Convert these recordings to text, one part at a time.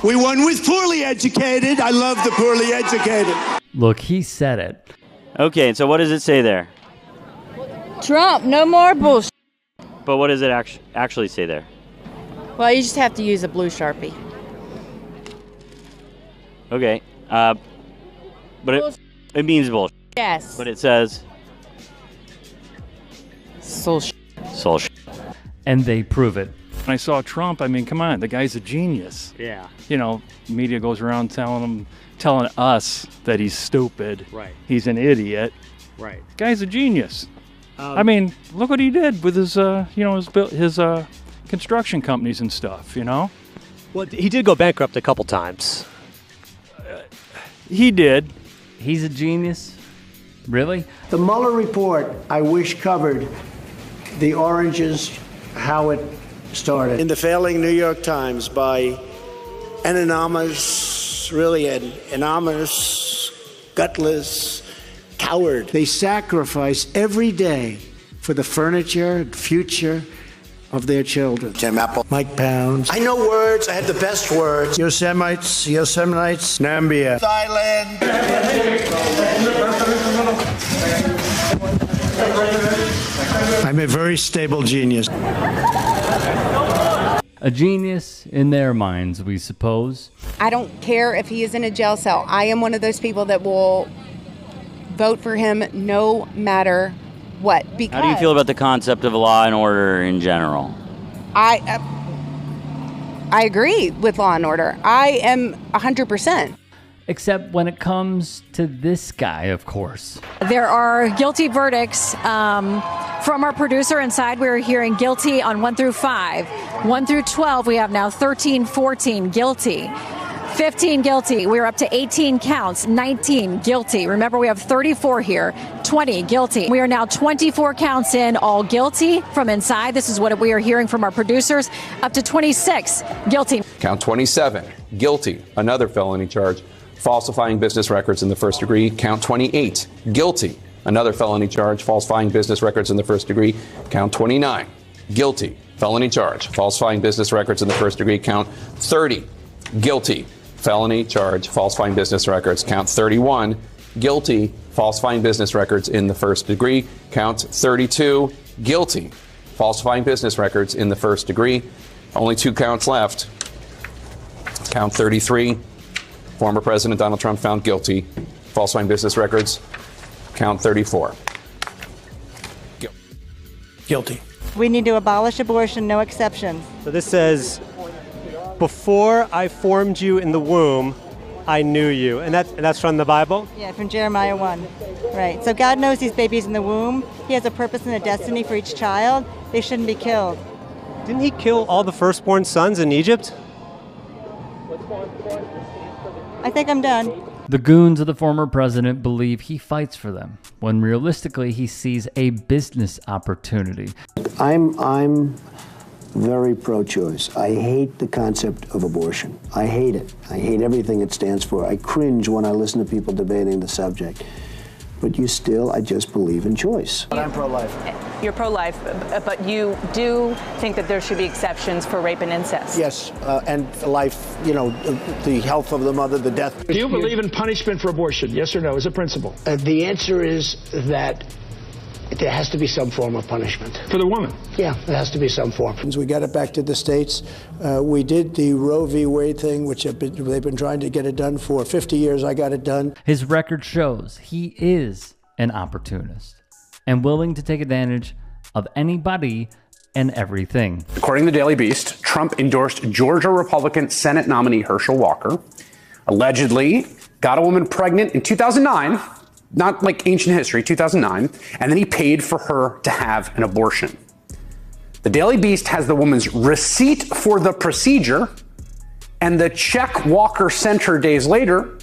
We won with poorly educated. I love the poorly educated. Look, he said it. Okay, and so what does it say there? Trump, no more bullshit. But what does it actually say there? Well, you just have to use a blue Sharpie. Okay, but it means bullshit. Yes. But it says Soul shit. soul shit. And they prove it. When I saw Trump, I mean, come on, the guy's a genius. Yeah. You know, media goes around telling us that he's stupid. Right. He's an idiot. Right. Guy's a genius. I mean, look what he did with his construction companies and stuff, you know? Well, he did go bankrupt a couple times. He did. He's a genius? Really? The Mueller report, I wish, covered the oranges, how it started. In the failing New York Times by an anonymous, gutless coward. They sacrifice every day for the furniture and future of their children. Jim Apple. Mike Pounds. I know words. I have the best words. Yosemites, Nambia. Thailand. I'm a very stable genius. A genius in their minds, we suppose. I don't care if he is in a jail cell. I am one of those people that will vote for him no matter what. Because How do you feel about the concept of law and order in general? I agree with law and order. I am 100%. Except when it comes to this guy, of course. There are guilty verdicts from our producer inside. We're hearing guilty on 1 through 5. 1 through 12, we have now 13, 14 guilty. 15 guilty. We're up to 18 counts. 19 guilty. Remember, we have 34 here. 20 guilty. We are now 24 counts in, all guilty from inside. This is what we are hearing from our producers. Up to 26 guilty. Count 27 guilty. Another felony charge. Falsifying business records in the first degree. Count 28 guilty. Another felony charge. Falsifying business records in the first degree. Count 29 guilty. Felony charge. Falsifying business records in the first degree. Count 30 guilty. Felony charge, falsifying business records. Count 31, guilty, falsifying business records in the first degree. Count 32, guilty, falsifying business records in the first degree. Only 2 counts left. Count 33, former President Donald Trump found guilty, falsifying business records. Count 34. Guilty. We need to abolish abortion, no exceptions. So this says, before I formed you in the womb, I knew you. And that's from the Bible? Yeah, from Jeremiah 1. Right. So God knows these babies in the womb. He has a purpose and a destiny for each child. They shouldn't be killed. Didn't he kill all the firstborn sons in Egypt? I think I'm done. The goons of the former president believe he fights for them, when realistically he sees a business opportunity. I'm very pro-choice. I hate the concept of abortion. I hate it. I hate everything it stands for. I cringe when I listen to people debating the subject. But I just believe in choice. But I'm pro-life. You're pro-life, but you do think that there should be exceptions for rape and incest. Yes, and life, the health of the mother, the death. Do you believe in punishment for abortion? Yes or no, as a principle? The answer is that there has to be some form of punishment. For the woman? Yeah, there has to be some form. We got it back to the states. We did the Roe v. Wade thing, which they've been trying to get it done for 50 years. I got it done. His record shows he is an opportunist and willing to take advantage of anybody and everything. According to the Daily Beast, Trump endorsed Georgia Republican Senate nominee Herschel Walker, allegedly got a woman pregnant in 2009, not like ancient history, 2009, and then he paid for her to have an abortion. The Daily Beast has the woman's receipt for the procedure and the check Walker sent her days later.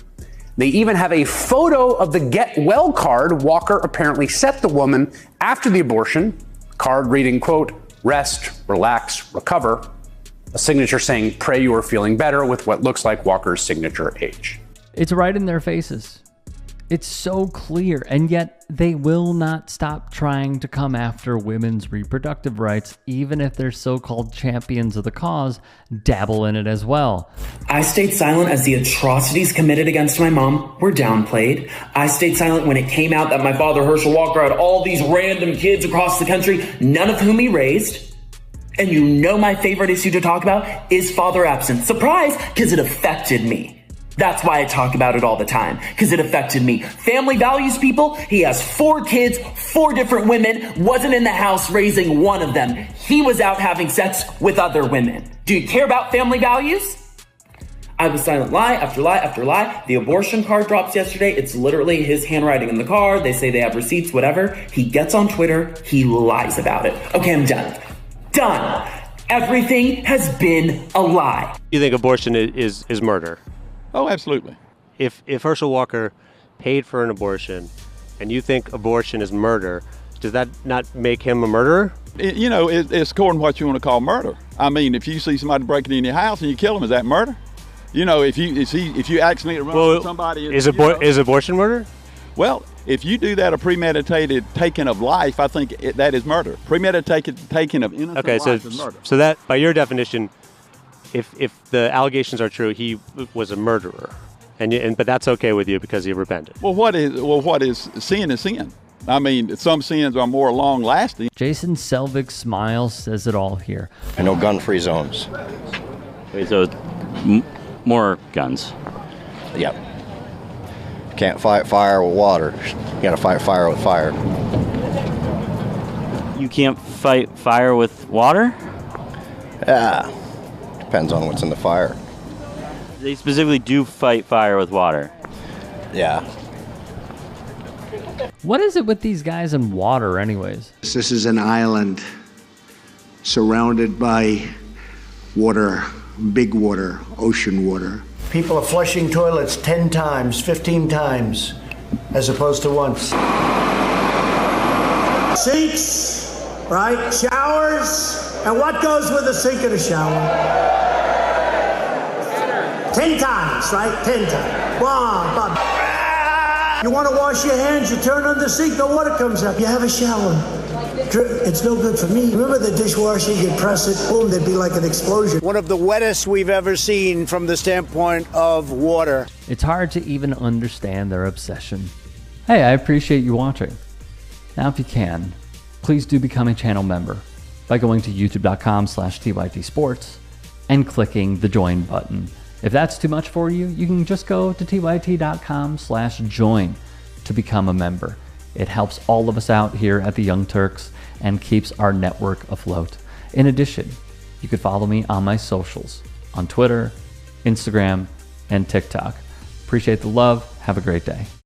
They even have a photo of the get well card Walker apparently sent the woman after the abortion, card reading, quote, rest, relax, recover, a signature saying, pray you are feeling better, with what looks like Walker's signature age. It's right in their faces. It's so clear, and yet they will not stop trying to come after women's reproductive rights, even if their so-called champions of the cause dabble in it as well. I stayed silent as the atrocities committed against my mom were downplayed. I stayed silent when it came out that my father, Herschel Walker, had all these random kids across the country, none of whom he raised. And you know my favorite issue to talk about is father absence. Surprise, because it affected me. That's why I talk about it all the time, because it affected me. Family values, people. He has 4 kids, 4 different women, wasn't in the house raising one of them. He was out having sex with other women. Do you care about family values? I was silent lie after lie after lie. The abortion card drops yesterday. It's literally his handwriting in the card. They say they have receipts, whatever. He gets on Twitter. He lies about it. Okay, I'm done. Done. Everything has been a lie. You think abortion is murder? Oh, absolutely. If Herschel Walker paid for an abortion and you think abortion is murder, does that not make him a murderer? It's according to what you want to call murder. I mean, if you see somebody breaking in your house and you kill them, is that murder? If you accidentally run over somebody... Is abortion murder? Well, if you do that, a premeditated taking of life, I think that is murder. Premeditated taking of innocent life is murder. So that, by your definition, if the allegations are true, he was a murderer, but that's okay with you because he repented. Well, what is sin is sin. I mean, some sins are more long-lasting. Jason Selvig's smile says it all here. And no gun-free zones. Wait, so more guns? Yep. Can't fight fire with water. You got to fight fire with fire. You can't fight fire with water? Yeah. Depends on what's in the fire. They specifically do fight fire with water. Yeah. What is it with these guys and water anyways? This is an island surrounded by water, big water, ocean water. People are flushing toilets 10 times, 15 times, as opposed to once. Sinks, right? Showers. And what goes with a sink and a shower? 10 times, right? 10 times. Wow, you want to wash your hands, you turn on the sink, the water comes up. You have a shower. It's no good for me. Remember the dishwasher, you'd press it, boom, there'd be like an explosion. One of the wettest we've ever seen from the standpoint of water. It's hard to even understand their obsession. Hey, I appreciate you watching. Now, if you can, please do become a channel member by going to youtube.com/tytsports and clicking the join button. If that's too much for you, you can just go to tyt.com/join to become a member. It helps all of us out here at the Young Turks and keeps our network afloat. In addition, you could follow me on my socials on Twitter, Instagram, and TikTok. Appreciate the love. Have a great day.